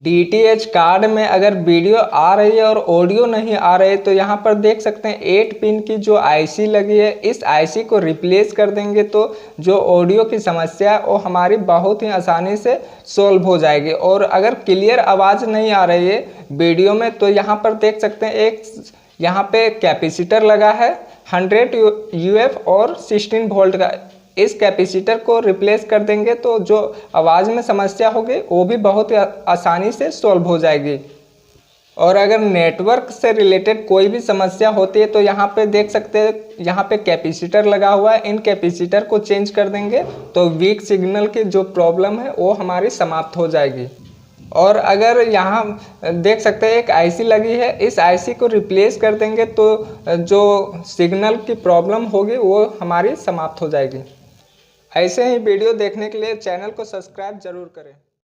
DTH card में अगर video आ रही है और ऑडियो नहीं आ रही है तो यहाँ पर देख सकते हैं 8 पिन की जो IC लगी है, इस IC को रिप्लेस कर देंगे तो जो ऑडियो की समस्या है वो हमारी बहुत ही आसानी से सॉल्व हो जाएगी। और अगर क्लियर आवाज़ नहीं आ रही है वीडियो में तो यहाँ पर देख सकते हैं एक यहाँ पे कैपेसिटर लगा है 100 UF और 16 वोल्ट का। इस कैपेसिटर को रिप्लेस कर देंगे तो जो आवाज़ में समस्या होगी वो भी बहुत ही आसानी से सॉल्व हो जाएगी। और अगर नेटवर्क से रिलेटेड कोई भी समस्या होती है तो यहाँ पे देख सकते हैं यहाँ पे कैपेसिटर लगा हुआ है, इन कैपेसिटर को चेंज कर देंगे तो वीक सिग्नल की जो प्रॉब्लम है वो हमारी समाप्त हो जाएगी। और अगर यहाँ देख सकते हैं एक IC लगी है, इस IC को रिप्लेस कर देंगे तो जो सिग्नल की प्रॉब्लम होगी वो हमारी समाप्त हो जाएगी। ऐसे ही वीडियो देखने के लिए चैनल को सब्सक्राइब जरूर करें।